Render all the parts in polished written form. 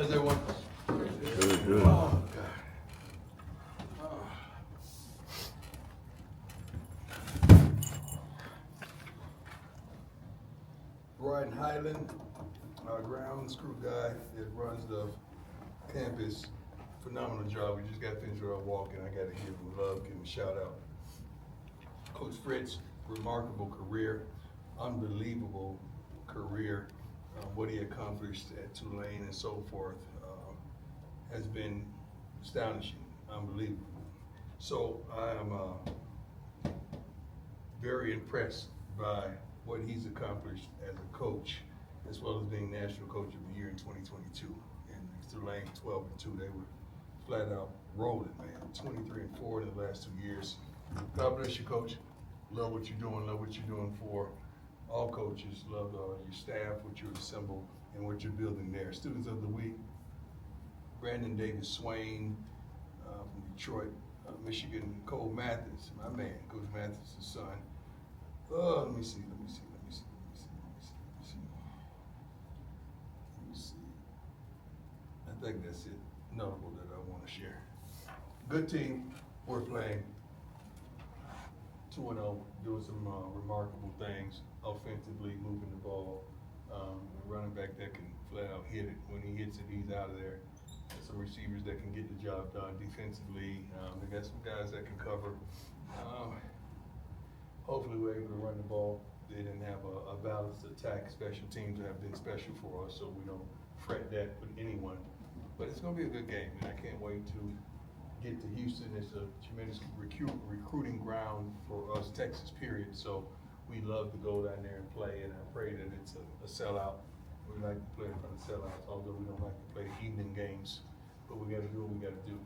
How's everyone? Good, good. Oh, God. Brian Highland, our grounds crew guy that runs the campus, phenomenal job. We just got finished with our walk, and I got to give him love, give him a shout out. Coach Fritz, remarkable career, unbelievable career. What he accomplished at Tulane and so forth has been astonishing, unbelievable. So I am very impressed by what he's accomplished as a coach, as well as being National Coach of the Year in 2022. And Tulane 12-2, they were flat out rolling, man. 23-4 in the last 2 years. God bless you, Coach. Love what you're doing. Love what you're doing for all coaches. Love your staff, what you've assembled, and what you're building there. Students of the week: Brandon Davis Swain from Detroit, Michigan. Cole Mathis, my man, Coach Mathis' son. Let me see. I think that's it. Notable that I want to share. Good team. We're playing 2-0, doing some remarkable things offensively, moving the ball. A running back that can flat out hit it. When he hits it, he's out of there. There's some receivers that can get the job done defensively. They got some guys that can cover. Hopefully we're able to run the ball. They didn't have a balanced attack. Special teams have been special for us, so we don't fret that with anyone. But it's going to be a good game, and I can't wait to get to Houston. It's a tremendous recruiting ground for us, Texas, period. So we love to go down there and play, and I pray that it's a sellout. We like to play in front of sellouts, although we don't like to play evening games, but we got to do what we got to do.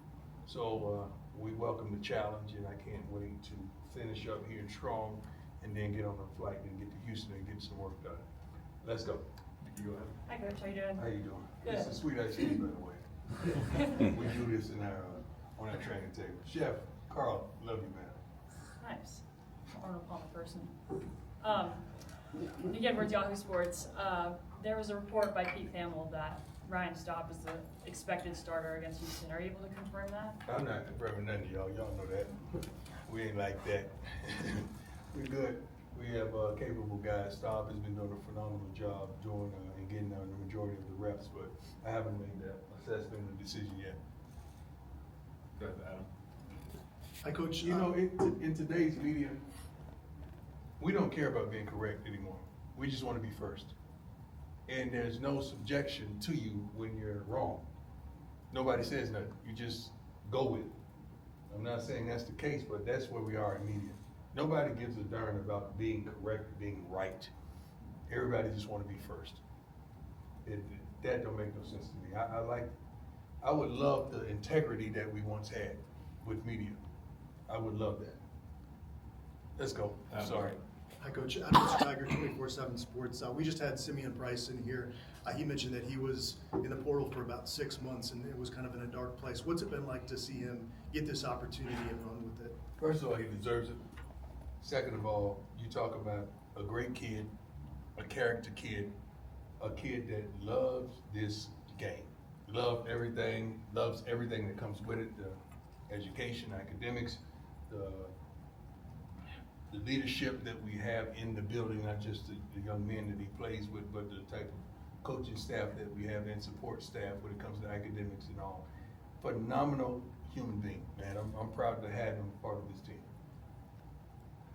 So we welcome the challenge, and I can't wait to finish up here strong and then get on a flight and get to Houston and get some work done. Let's go. You go ahead. Hi, Coach. How you doing? How you doing? Good. This is sweet ice cream, by the way. We do this in our on our training table. Chef Carl, love you, man. Nice. Arnold Palmer person. Again, we're at Yahoo Sports. There was a report by Pete Thamel that Ryan Staub is the expected starter against Houston. Are you able to confirm that? I'm not confirming none of y'all. Y'all know that. We ain't like that. We're good. We have capable guys. Staub has been doing a phenomenal job doing and getting the majority of the reps, but I haven't made that assessment or decision yet. Go ahead, Adam. Hi, Coach. You know, in today's media, we don't care about being correct anymore. We just want to be first. And there's no subjection to you when you're wrong. Nobody says nothing. You just go with it. I'm not saying that's the case, but that's where we are in media. Nobody gives a darn about being correct or being right. Everybody just want to be first. That don't make no sense to me. I would love the integrity that we once had with media. I would love that. Let's go. Sorry. Hi, Coach. Adam Tiger, 24/7 Sports. We just had Simeon Price in here. He mentioned that he was in the portal for about 6 months, and it was kind of in a dark place. What's it been like to see him get this opportunity and run with it? First of all, he deserves it. Second of all, you talk about a great kid, a character kid, a kid that loves this game, loves everything that comes with it, the education, academics, the leadership that we have in the building, not just the young men that he plays with, but the type of coaching staff that we have and support staff when it comes to academics and all. Phenomenal human being, man. I'm proud to have him part of this team.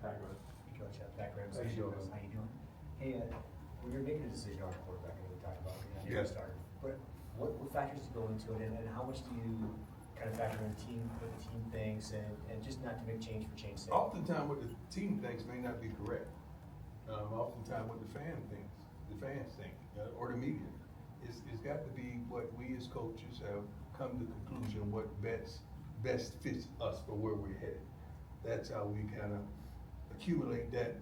Pat, go ahead. Hey, Coach, Pat Graham, How you doing? How you doing? Hey, when you're making a decision on a quarterback, I know we talked about it, Yeah. started, but what factors go into it, and how much do you kind of factor in what the team thinks, and just not to make change for change's sake? Oftentimes what the team thinks may not be correct. Oftentimes what the fans think, or the media. It's got to be what we as coaches have come to the conclusion what best fits us for where we're headed. That's how we kind of accumulate that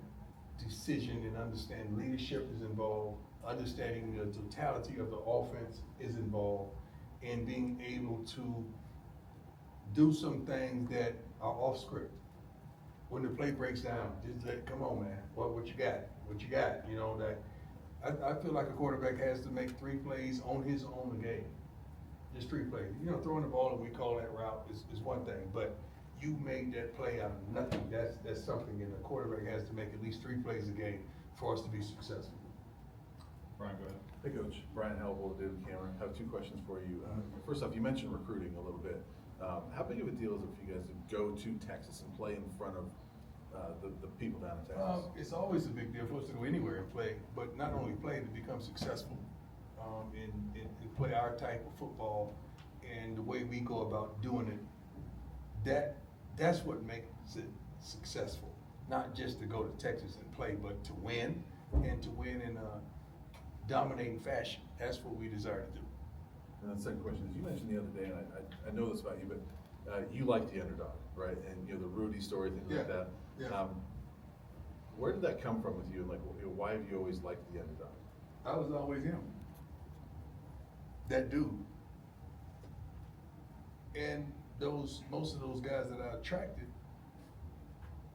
decision and understand leadership is involved, understanding the totality of the offense is involved, and being able to do some things that are off script. When the play breaks down, just come on, man. What you got? What you got? You know, that I feel like a quarterback has to make 3 plays on his own game. Just 3 plays. You know, throwing the ball and we call that route is one thing, but you made that play out of nothing. That's something, and the quarterback has to make at least 3 plays a game for us to be successful. Brian, go ahead. Hey, Coach. Brian Helbold, David Cameron. I have 2 questions for you. First off, you mentioned recruiting a little bit. How big of a deal is it for you guys to go to Texas and play in front of the people down in Texas? It's always a big deal for us to go anywhere and play, but not only play, to become successful and play our type of football and the way we go about doing it. That's what makes it successful. Not just to go to Texas and play, but to win, and to win in a dominating fashion. That's what we desire to do. And the second question is, you mentioned the other day, and I know this about you, but you like the underdog, right? And the Rudy story, things like that. Yeah. Where did that come from with you? Like, why have you always liked the underdog? I was always him. That dude. And most of those guys that I attracted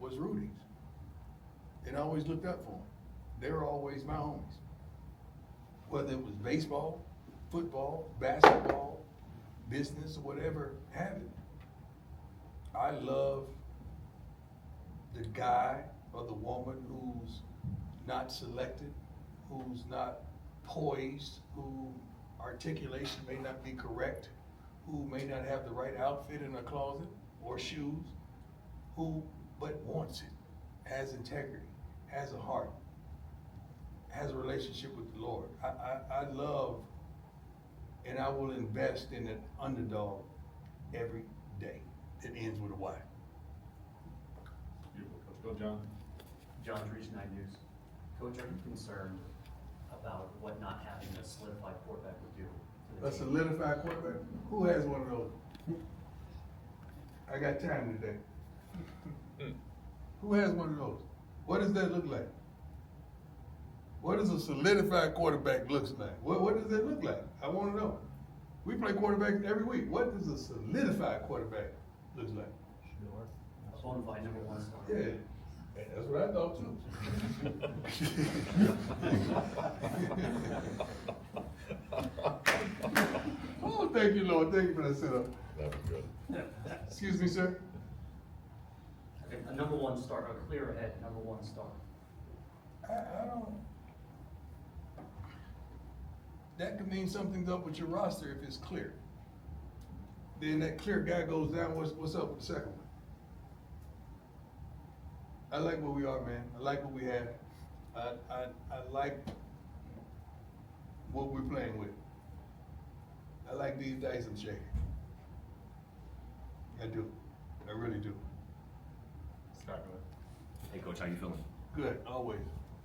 was Rudy's. And I always looked up for them. They were always my homies. Whether it was baseball, football, basketball, business, or whatever have it. I love the guy or the woman who's not selected, who's not poised, who articulation may not be correct, who may not have the right outfit in her closet or shoes, but wants it, has integrity, has a heart, has a relationship with the Lord. I love, and I will invest in an underdog every day that ends with a Y. Beautiful, Coach. Go, John. John, Region 9 News. Coach, are you concerned about what not having a solidified quarterback would do to the A team? solidified quarterback? Who has one of those? I got time today. Who has one of those? What does that look like? What does a solidified quarterback looks like? What does that look like? I want to know. We play quarterback every week. What does a solidified quarterback look like? A bona fide number one star. Yeah, that's what I thought too. Oh, thank you, Lord. Thank you for that setup. That was good. Excuse me, sir. Okay, a number one star, a clear ahead number one star. I don't. That could mean something's up with your roster if it's clear. Then that clear guy goes down. What's up with the second one? I like where we are, man. I like what we have. I like what we're playing with. I like these dice I'm shaking. I do. I really do. Scott, go ahead. Hey Coach, how you feeling? Good, always.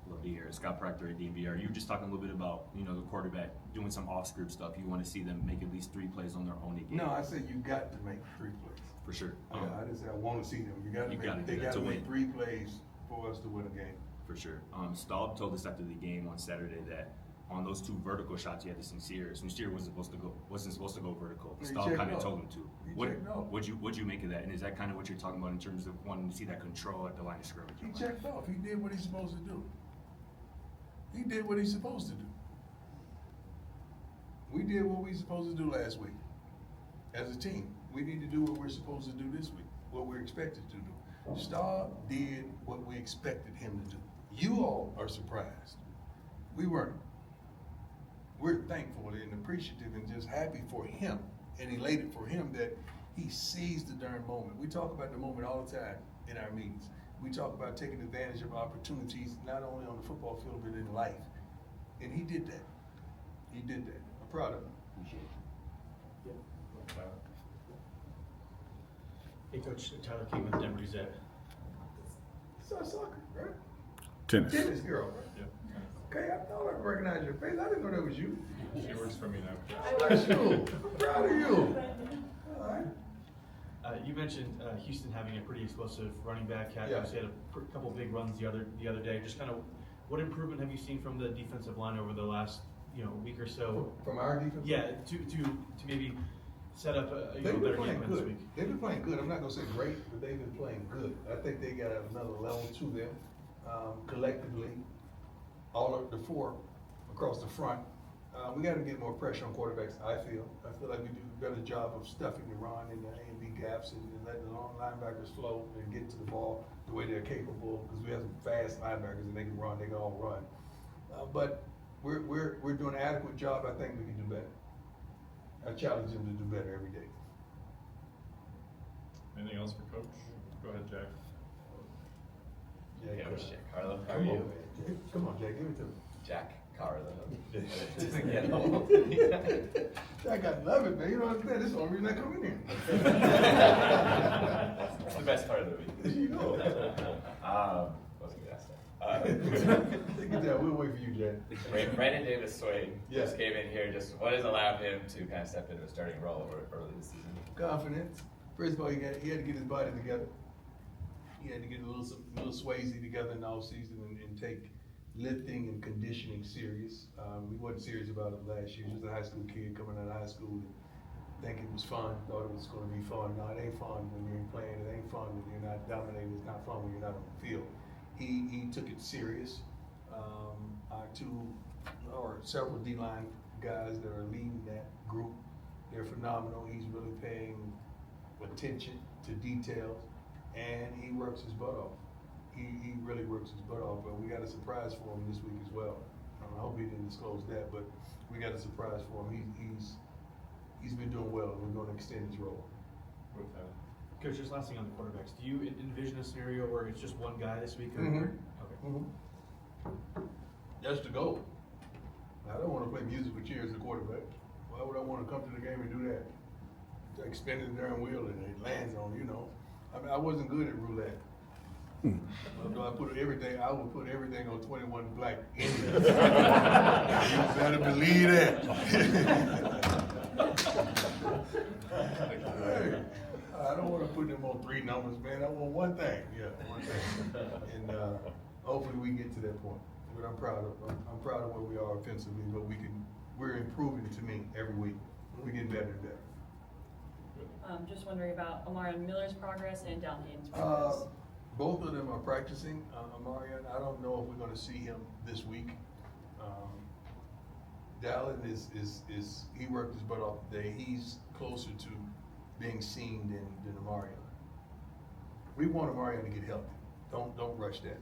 Love to hear it. Scott Proctor at DMVR. You were just talking a little bit about, the quarterback doing some off-script stuff. You want to see them make at least 3 plays on their own game. No, I said you got to make 3 plays. For sure. I didn't say I want to see them. They got to to make win. 3 plays for us to win a game. For sure. Staub told us after the game on Saturday that on those 2 vertical shots he had to Sincere wasn't supposed to go vertical. He Staub checked kind of off. told him to. He checked off. What'd you make of that? And is that kind of what you're talking about in terms of wanting to see that control at the line of scrimmage? He checked off. He did what he's supposed to do. He did what he's supposed to do. We did what we were supposed to do last week. As a team, we need to do what we're supposed to do this week, what we're expected to do. Staub did what we expected him to do. You all are surprised. We weren't. We're thankful and appreciative and just happy for him and elated for him that he seized the darn moment. We talk about the moment all the time in our meetings. We talk about taking advantage of opportunities, not only on the football field, but in life. And he did that. He did that. I'm proud of him. Appreciate it. Tyler. Hey Coach, Tyler King with Denver Gazette. It's our soccer, right? Tennis. Tennis girl, right? Yeah. Okay, I thought I recognized your face. I didn't know that was you. She works for me now. That's you. I'm proud of you. All right. You mentioned Houston having a pretty explosive running back. Cat Yeah. had a couple big runs the other day. Just kind of, what improvement have you seen from the defensive line over the last week or so? From our defense? Yeah, to maybe set up a They've been better playing game plan this good. week. They've been playing good. I'm not gonna say great, but they've been playing good. I think they got another level to them. Collectively, all of the 4 across the front, We gotta get more pressure on quarterbacks, I feel. I feel like we do a better job of stuffing the run in the A and B gaps and letting the long linebackers flow and get to the ball the way they're capable, because we have some fast linebackers and they can run, they can all run. But we're doing an adequate job. I think we can do better. I challenge them to do better every day. Anything else for Coach? Go ahead, Jack. Yeah, Coach Jack Carlo, how are Come on, you? man. Come on, Jack, give it to me. Jack Carlo. Doesn't get old. Jack, I love it, man. You don't understand. This is the only reason I come in here. It's the best part of the week. You know. What was I gonna say? Take it down. We'll wait for you, Jack. Brandon Davis Swain Yeah. just came in here. Just what has allowed him to kind of step into a starting role early this season? Confidence. First of all, he had to get his body together. He had to get a little Swayze together in the offseason and take lifting and conditioning serious. We wasn't serious about it last year. He was a high school kid coming out of high school and think it was fun, thought it was going to be fun. No, it ain't fun when you're playing. It ain't fun when you're not dominating. It's not fun when you're not on the field. He took it serious. Our two or several D-line guys that are leading that group, they're phenomenal. He's really paying attention to details, and he works his butt off. He really works his butt off, but we got a surprise for him this week as well. I hope he didn't disclose that, but we got a surprise for him. He's been doing well, and we're going to extend his role. With that. Coach, just last thing on the quarterbacks. Do you envision a scenario where it's just one guy this week? Mhm. Okay. That's the goal. I don't want to play musical chairs as a quarterback. Why would I want to come to the game and do that? It's like spinning the darn wheel and it lands on, you know. I mean, I wasn't good at roulette. Although I would put everything on 21 black in there. You better believe that. Hey, I don't want to put them on 3 numbers, man. I want one thing. Yeah, one thing. And hopefully we get to that point. But I'm proud of where we are offensively, but we're improving to me every week. We're getting better and better. Just wondering about Amarian Miller's progress and Dallin Hayden's progress. Both of them are practicing. Amarian, I don't know if we're going to see him this week. Dallin he worked his butt off today. He's closer to being seen than Amarian. We want Amarian to get healthy. Don't rush that.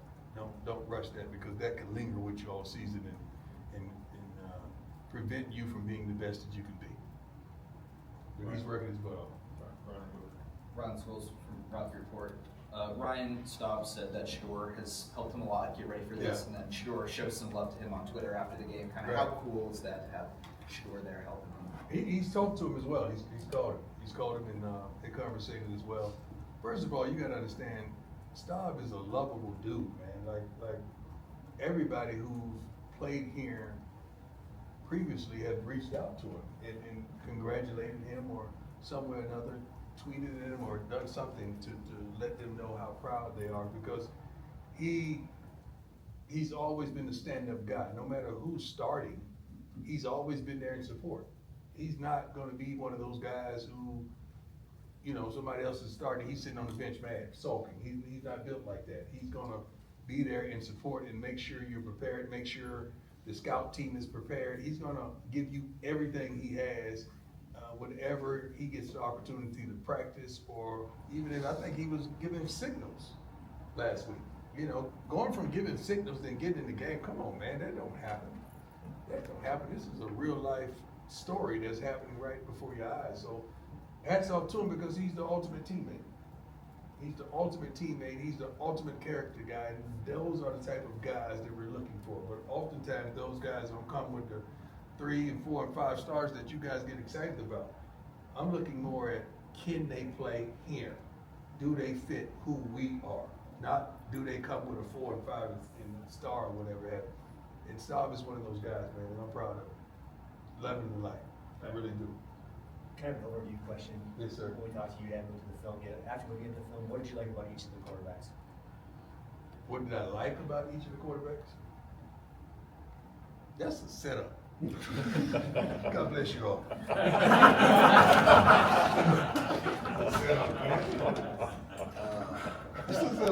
Don't rush that, because that can linger with you all season and prevent you from being the best that you can be. But he's working his butt off. Ron Schools from Roth Report. Ryan Staub said that Shador has helped him a lot get ready for this, Yeah. and then Shador shows some love to him on Twitter after the game. Kind of Right. how cool is that to have Shador there helping him? He's talked to him as well. He's called him. He's called him in conversation as well. First of all, you got to understand, Staub is a lovable dude, man. Like everybody who's played here previously have reached out to him and congratulated him, or some way or another tweeted at him or done something to let them know how proud they are, because he's always been the stand-up guy. No matter who's starting, he's always been there in support. He's not going to be one of those guys who, you know, somebody else is starting, he's sitting on the bench mad, sulking. He's not built like that. He's going to be there in support and make sure you're prepared, make sure the scout team is prepared. He's going to give you everything he has whenever he gets the opportunity to practice, or even if I think he was giving signals last week. You know, going from giving signals then getting in the game, come on, man, that don't happen. That don't happen. This is a real life story that's happening right before your eyes. So hats off to him, because he's the ultimate teammate. He's the ultimate teammate. He's the ultimate character guy. And those are the type of guys that we're looking for. But oftentimes those guys don't come with the 3 and 4 and 5 stars that you guys get excited about. I'm looking more at, can they play here? Do they fit who we are? Not do they come with a 4 and 5 and star or whatever. And Staub is one of those guys, man, and I'm proud of him. Love him to life. I really do. Kind of an overview question. Yes, sir. When we talked to you, you hadn't looked at the film yet. After looking at the film, what did you like about each of the quarterbacks? What did I like about each of the quarterbacks? That's a setup. God bless you all. Setup, man. This is a